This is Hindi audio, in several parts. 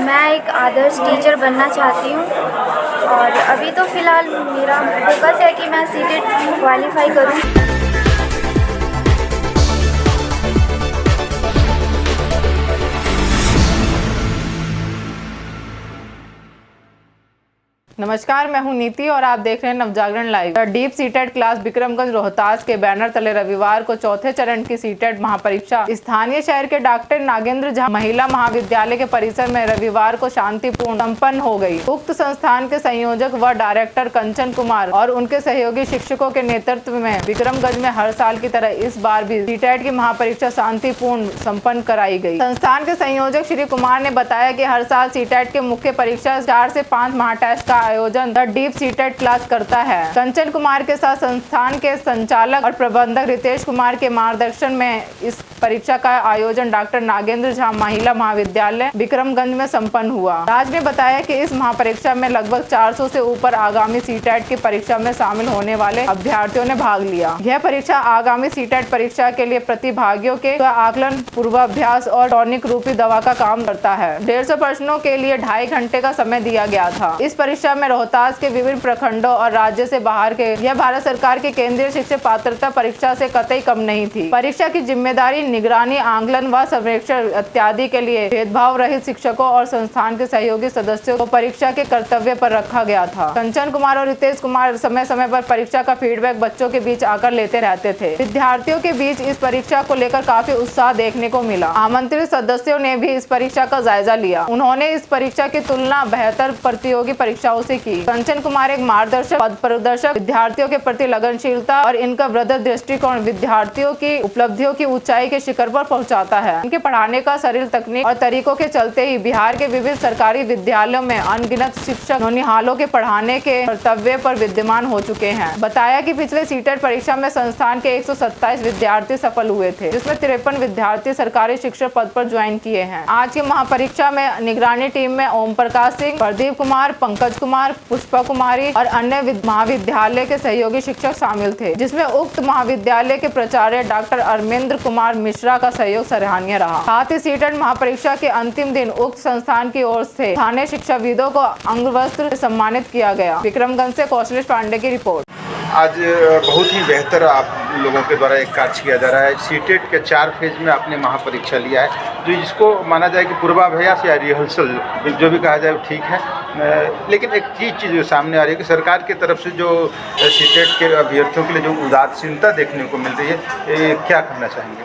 मैं एक आदर्श टीचर बनना चाहती हूँ और अभी तो फ़िलहाल मेरा फोकस है कि मैं सीटेट क्वालिफाई करूँ। नमस्कार, मैं हूं नीति और आप देख रहे हैं Navjagaran live. Deep CTET class Vikramganj Rohtas के बैनर तले रविवार को चौथे चरण की सीटेट महापरीक्षा स्थानीय शहर के डॉक्टर नागेंद्र झा महिला महाविद्यालय के परिसर में रविवार को शांतिपूर्ण संपन्न हो गई। उक्त संस्थान के संयोजक व डायरेक्टर कंचन कुमार और उनके सहयोगी शिक्षकों के नेतृत्व में विक्रमगंज में हर साल की तरह इस बार भी सीटेट की महापरीक्षा शांतिपूर्ण संपन्न कराई गई। संस्थान के संयोजक श्री कुमार ने बताया कि हर साल सीटेट के मुख्य परीक्षा 4 से 5 महाटेस्ट का आयोजन द डीप सीटेट क्लास करता है। कंचन कुमार के साथ संस्थान के संचालक और प्रबंधक रितेश कुमार के मार्गदर्शन में इस परीक्षा का आयोजन डॉक्टर नागेंद्र झा महिला महाविद्यालय विक्रमगंज में संपन्न हुआ। राज ने बताया कि इस महापरीक्षा में लगभग 400 से ऊपर आगामी सीटेट की परीक्षा में शामिल होने वाले अभ्यर्थियों ने भाग लिया। यह परीक्षा आगामी सीटेट परीक्षा के लिए प्रतिभागियों के आकलन, पूर्वाभ्यास और टॉनिक रूपी दवा का काम करता है। 150 प्रश्नों के लिए 2.5 घंटे का समय दिया गया था। इस परीक्षा में रोहतास के विभिन्न प्रखंडों और राज्य से बाहर के यह भारत सरकार की केंद्रीय शिक्षक पात्रता परीक्षा से कतई कम नहीं थी। परीक्षा की जिम्मेदारी निगरानी, आंकलन व सर्वेक्षण इत्यादि के लिए भेदभाव रहित शिक्षकों और संस्थान के सहयोगी सदस्यों को परीक्षा के कर्तव्य पर रखा गया था। कंचन कुमार और रितेश कुमार समय समय पर परीक्षा का फीडबैक बच्चों के बीच आकर लेते रहते थे। विद्यार्थियों के बीच इस परीक्षा को लेकर काफी उत्साह देखने को मिला। आमंत्रित सदस्यों ने भी इस परीक्षा का जायजा लिया। उन्होंने इस परीक्षा की तुलना बेहतर प्रतियोगी परीक्षाओं से की। कंचन कुमार एक मार्गदर्शक, पद प्रदर्शक, विद्यार्थियों के प्रति लगनशीलता और इनका वृहद दृष्टिकोण विद्यार्थियों की उपलब्धियों की ऊंचाई के शिखर पर पहुंचाता है। इनके पढ़ाने का सरल तकनीक और तरीकों के चलते ही बिहार के विभिन्न सरकारी विद्यालयों में अनगिनत शिक्षक नौनिहालों के पढ़ाने के कर्तव्य पर विद्यमान हो चुके हैं। बताया कि पिछले सीटेट परीक्षा में संस्थान के 127 विद्यार्थी सफल हुए थे, जिसमें 53 विद्यार्थी सरकारी शिक्षक पद पर ज्वाइन किए हैं। आज की महापरीक्षा में निगरानी टीम में ओम प्रकाश सिंह, प्रदीप कुमार, पंकज कुमार, पुष्पा कुमारी और अन्य महाविद्यालय के सहयोगी शिक्षक शामिल थे, जिसमें उक्त महाविद्यालय के प्राचार्य डॉक्टर अरविंद्र कुमार मिश्रा का सहयोग सराहनीय रहा। साथ ही सीटेट महापरीक्षा के अंतिम दिन उक्त संस्थान की ओर से स्थानीय शिक्षाविदों को अंगवस्त्र से सम्मानित किया गया। विक्रमगंज से कौशलेश पांडे की रिपोर्ट। आज बहुत ही बेहतर आप लोगों के द्वारा एक कार्य किया जा रहा है। सीटेट के 4 फेज में आपने महापरीक्षा लिया है, जो जिसको माना जाए कि पूर्वाभ्यास या रिहर्सल जो भी कहा जाए ठीक है। लेकिन एक चीज़ जो सामने आ रही है कि सरकार की तरफ से जो सीटेट के अभ्यर्थियों के लिए जो उदासीनता देखने को मिल रही है, ये क्या कहना चाहेंगे?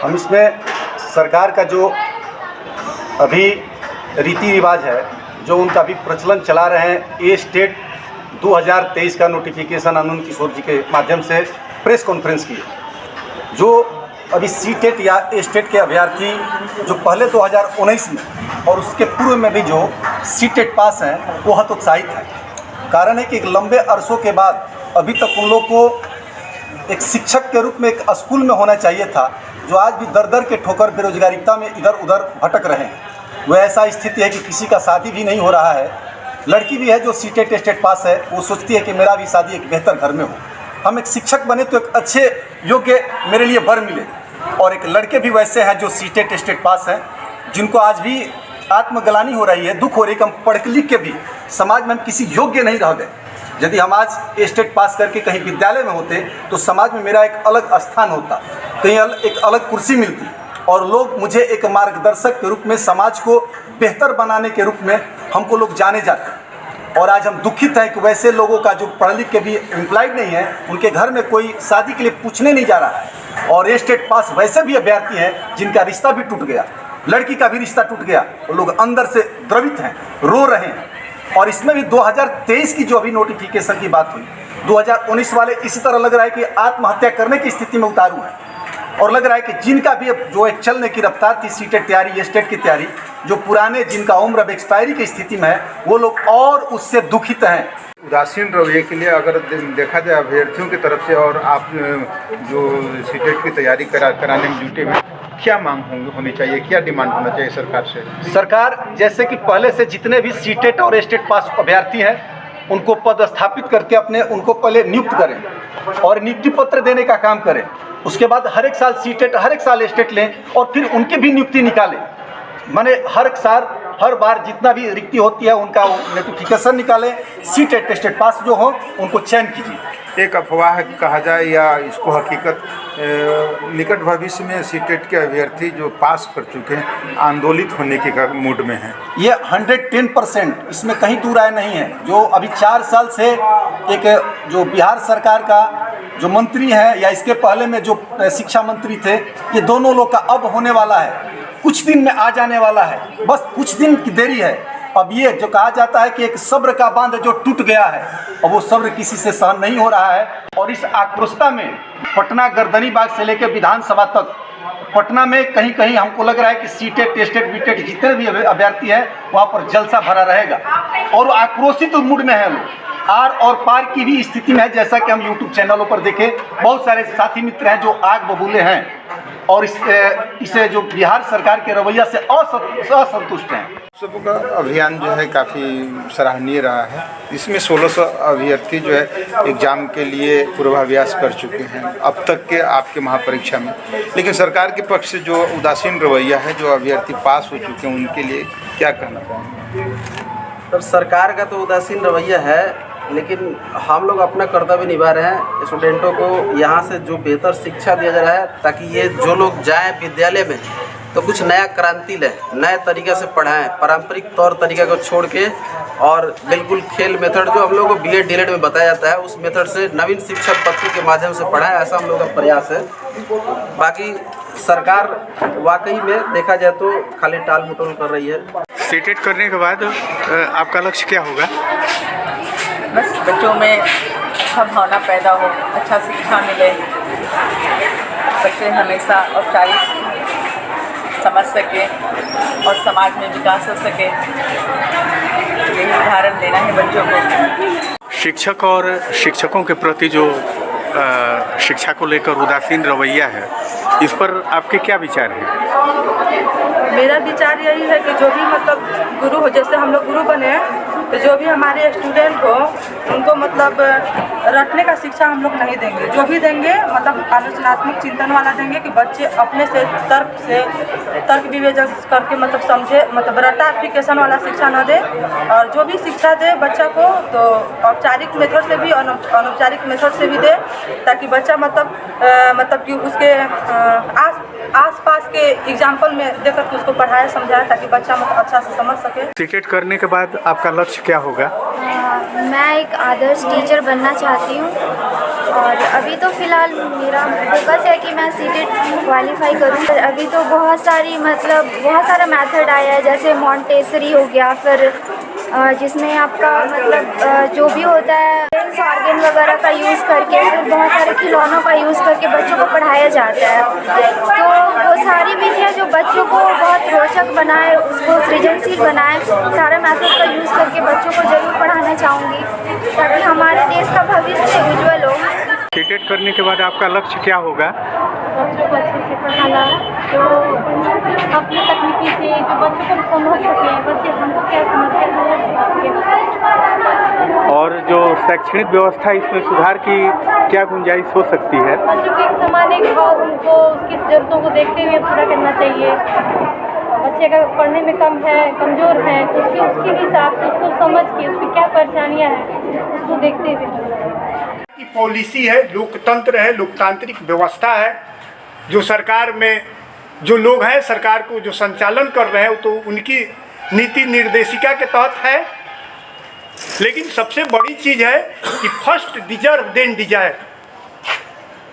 हम इसमें सरकार का जो अभी रीति रिवाज है, जो उनका अभी प्रचलन चला रहे हैं, ए स्टेट 2023 का नोटिफिकेशन आनंद किशोर जी के माध्यम से प्रेस कॉन्फ्रेंस की, जो अभी सीटेट या ए स्टेट के अभ्यर्थी जो पहले 2019 में और उसके पूर्व में भी जो सीटेट पास हैं वो हतोत्साहित है। कारण है कि एक लंबे अरसों के बाद अभी तक उन लोग को एक शिक्षक के रूप में एक स्कूल में होना चाहिए था, जो आज भी दर दर के ठोकर बेरोजगारिता में इधर उधर भटक रहे हैं। वह ऐसा स्थिति है कि किसी का शादी भी नहीं हो रहा है। लड़की भी है जो सीटेट स्टेट पास है, वो सोचती है कि मेरा भी शादी एक बेहतर घर में हो, हम एक शिक्षक बने तो एक अच्छे योग्य मेरे लिए वर मिले। और एक लड़के भी वैसे हैं जो सीटेट स्टेट पास हैं, जिनको आज भी आत्मग्लानि हो रही है, दुख हो रही है कि हम पढ़ लिख के भी समाज में हम किसी योग्य नहीं रह गए। यदि हम आज स्टेट पास करके कहीं विद्यालय में होते तो समाज में मेरा एक अलग स्थान होता, कहीं एक अलग कुर्सी मिलती और लोग मुझे एक मार्गदर्शक के रूप में, समाज को बेहतर बनाने के रूप में हमको लोग जाने जाते। और आज हम दुखित हैं कि वैसे लोगों का जो पढ़ लिख के भी एम्प्लॉयड नहीं है, उनके घर में कोई शादी के लिए पूछने नहीं जा रहा है। और स्टेट पास वैसे भी अभ्यर्थी हैं जिनका रिश्ता भी टूट गया, लड़की का भी रिश्ता टूट गया, वो लोग अंदर से द्रवित हैं, रो रहे हैं। और इसमें भी 2023 की जो अभी नोटिफिकेशन की बात हुई, 2019 वाले इसी तरह लग रहा है कि आत्महत्या करने की स्थिति में उतारू है। और लग रहा है कि जिनका भी जो एक चलने की रफ्तार थी सीटेट तैयारी, स्टेट की तैयारी, जो पुराने जिनका उम्र अब एक्सपायरी की स्थिति में है, वो लोग और उससे दुखित हैं। उदासीन रवैये के लिए अगर देखा जाए अभ्यर्थियों की तरफ से और आप जो सीटेट की तैयारी कराने में जुटे हुए, क्या मांग होनी चाहिए, क्या डिमांड होना चाहिए सरकार से? सरकार जैसे कि पहले से जितने भी सीटेट और स्टेट पास अभ्यर्थी हैं उनको पदस्थापित करके अपने उनको पहले नियुक्त करें और नियुक्ति पत्र देने का काम करें। उसके बाद हर एक साल सीटेट, हर एक साल स्टेट लें और फिर उनकी भी नियुक्ति निकालें। माने हर एक साल हर बार जितना भी रिक्ति होती है उनका नोटिफिकेशन निकालें, सीटेट टेस्टेड पास जो हो उनको चयन कीजिए। एक अफवाह कहा जाए या इसको हकीकत, निकट भविष्य में सीटेट के अभ्यर्थी जो पास कर चुके हैं आंदोलित होने के मूड में हैं। ये 110%, इसमें कहीं दूर राय नहीं है। जो अभी 4 साल से एक जो बिहार सरकार का जो मंत्री है या इसके पहले में जो शिक्षा मंत्री थे, ये दोनों लोग का अब होने वाला है, कुछ दिन में आ जाने वाला है, बस कुछ दिन की देरी है। अब ये जो कहा जाता है कि एक सब्र का बांध जो टूट गया है, अब वो सब्र किसी से सहन नहीं हो रहा है। और इस आक्रोशता में पटना गर्दनीबाग से लेकर विधानसभा तक पटना में कहीं कहीं हमको लग रहा है कि सीटेट टेस्टेड बीटेट जितने भी अभ्यर्थी हैं वहाँ पर जलसा भरा रहेगा और आक्रोशित मूड में है लोग। आर और पार की भी स्थिति में है, जैसा कि हम यूट्यूब चैनलों पर देखें, बहुत सारे साथी मित्र हैं जो आग बबूले हैं और इसे जो बिहार सरकार के रवैया से असंतुष्ट हैं। सबका अभियान जो है काफ़ी सराहनीय रहा है। इसमें 1600 अभ्यर्थी जो है एग्ज़ाम के लिए पूर्वाभ्यास कर चुके हैं अब तक के आपके महापरीक्षा में, लेकिन सरकार के पक्ष से जो उदासीन रवैया है, जो अभ्यर्थी पास हो चुके हैं उनके लिए क्या कहना चाहेंगे? तो सरकार का तो उदासीन रवैया है, लेकिन हम लोग अपना कर्तव्य निभा रहे हैं। स्टूडेंटों को यहाँ से जो बेहतर शिक्षा दिया जा रहा है ताकि ये जो लोग जाएं विद्यालय में तो कुछ नया क्रांति लें, नए तरीक़े से पढ़ाएं, पारंपरिक तौर तरीक़ा को छोड़ के और बिल्कुल खेल मेथड जो हम लोग को बीएड डीएड में बताया जाता है उस मेथड से नवीन शिक्षा पद्धति के माध्यम से पढ़ाएं, ऐसा हम लोग का प्रयास है। बाकी सरकार वाकई में देखा जाए तो खाली टाल मटोल कर रही है। सीटेट करने के बाद आपका लक्ष्य क्या होगा? बस बच्चों में अच्छा भावना पैदा हो, अच्छा शिक्षा मिले, बच्चे हमेशा औपचारिक समझ सके और समाज में विकास हो सके, यही उदाहरण देना है बच्चों को। शिक्षक और शिक्षकों के प्रति जो शिक्षा को लेकर उदासीन रवैया है, इस पर आपके क्या विचार हैं? मेरा विचार यही है कि जो भी मतलब गुरु हो, जैसे हम लोग गुरु बने हैं तो जो भी हमारे स्टूडेंट हो उनको मतलब रटने का शिक्षा हम लोग नहीं देंगे। जो भी देंगे मतलब आलोचनात्मक चिंतन वाला देंगे कि बच्चे अपने से तर्क विवेचन करके मतलब समझे, मतलब रटाफिकेशन वाला शिक्षा न दे। और जो भी शिक्षा दे बच्चा को तो औपचारिक मेथड से भी और अनौपचारिक मेथड से भी दे, ताकि बच्चा मतलब कि उसके आस-पास के एग्जाम्पल में देकर के उसको पढ़ाए समझाए ताकि बच्चा मतलब अच्छा से समझ सके। सीटेट करने के बाद आपका लक्ष्य क्या होगा? मैं एक आदर्श टीचर बनना चाहती हूँ और अभी तो फ़िलहाल मेरा फोकस है कि मैं सीटेट क्वालिफाई करूँ। अभी तो बहुत सारा मेथड आया है, जैसे मॉन्टेसरी हो गया, फिर जिसमें आपका मतलब जो भी होता है ऑर्गन वगैरह का यूज़ करके, फिर बहुत सारे खिलौनों का यूज़ करके बच्चों को पढ़ाया जाता है। तो वो सारी विधियाँ जो बच्चों को बहुत रोचक बनाए, उसको सृजनशील बनाए, सारे मेथड का यूज़ करके बच्चों को ज़रूर पढ़ाना चाहूँगी ताकि हमारे देश का भविष्य उज्ज्वल हो। सीटेट करने के बाद आपका लक्ष्य क्या होगा? बच्चों को अच्छे से पढ़ाना, जो अपनी तकनीकी से जो बच्चों को समझ सके, बच्चे हमको क्या समझते हैं। और जो शैक्षणिक व्यवस्था इसमें सुधार की क्या गुंजाइश हो सकती है? बच्चों के एक समान एक भाव उनको उसकी ज़रूरतों को देखते हुए पूरा करना चाहिए। बच्चे अगर पढ़ने में कम है, कमज़ोर है, तो उसके हिसाब से उसको समझ के उसकी क्या परेशानियाँ हैं उसको देखते हुए की पॉलिसी है, लोकतंत्र है, लोकतांत्रिक व्यवस्था है। जो सरकार में जो लोग हैं सरकार को जो संचालन कर रहे हैं तो उनकी नीति निर्देशिका के तहत है। लेकिन सबसे बड़ी चीज़ है कि first deserve then desire,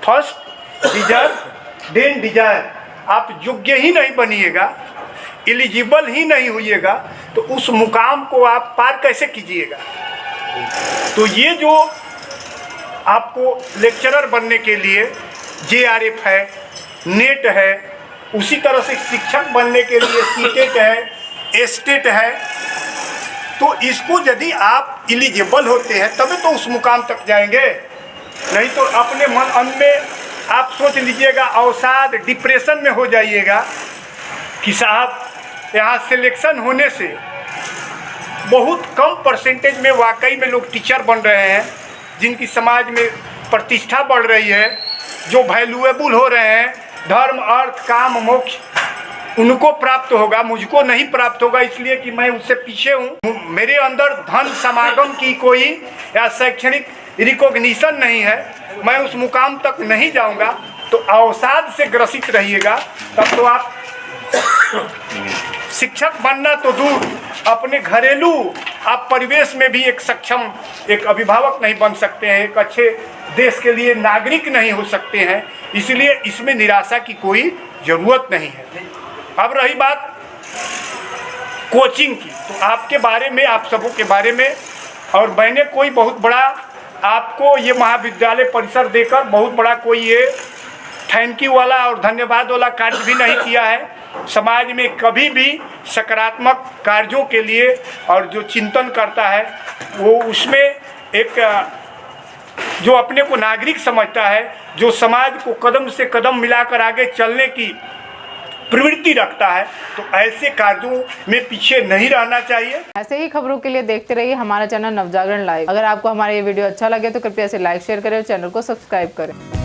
first deserve then desire. आप योग्य ही नहीं बनिएगा, एलिजिबल ही नहीं होइएगा तो उस मुकाम को आप पार कैसे कीजिएगा? तो ये जो आपको लेक्चरर बनने के लिए JRF है, नेट है, उसी तरह से शिक्षक बनने के लिए सीटेट है, एस्टेट है। तो इसको यदि आप एलिजिबल होते हैं तभी तो उस मुकाम तक जाएंगे, नहीं तो अपने मन में आप सोच लीजिएगा अवसाद डिप्रेशन में हो जाइएगा कि साहब यहाँ सिलेक्शन होने से बहुत कम परसेंटेज में वाकई में लोग टीचर बन रहे हैं, जिनकी समाज में प्रतिष्ठा बढ़ रही है, जो वैल्यूएबल हो रहे हैं, धर्म अर्थ काम मोक्ष उनको प्राप्त होगा, मुझको नहीं प्राप्त होगा, इसलिए कि मैं उससे पीछे हूँ। मेरे अंदर धन समागम की कोई या शैक्षणिक रिकॉग्निशन नहीं है, मैं उस मुकाम तक नहीं जाऊँगा। तो अवसाद से ग्रसित रहिएगा, तब तो आप शिक्षक बनना तो दूर, अपने घरेलू आप परिवेश में भी एक सक्षम एक अभिभावक नहीं बन सकते हैं, एक अच्छे देश के लिए नागरिक नहीं हो सकते हैं। इसलिए इसमें निराशा की कोई ज़रूरत नहीं है। अब रही बात कोचिंग की, तो आपके बारे में, आप सबों के बारे में, और मैंने कोई बहुत बड़ा आपको ये महाविद्यालय परिसर देकर बहुत बड़ा कोई ये थैंक यू वाला और धन्यवाद वाला कार्य भी नहीं किया है। समाज में कभी भी सकारात्मक कार्यों के लिए और जो चिंतन करता है वो उसमें एक जो अपने को नागरिक समझता है, जो समाज को कदम से कदम मिलाकर आगे चलने की प्रवृत्ति रखता है, तो ऐसे कार्यों में पीछे नहीं रहना चाहिए। ऐसे ही खबरों के लिए देखते रहिए हमारा चैनल नवजागरण लाइव। अगर आपको हमारा ये वीडियो अच्छा लगे तो कृपया इसे लाइक शेयर करें और चैनल को सब्सक्राइब करें।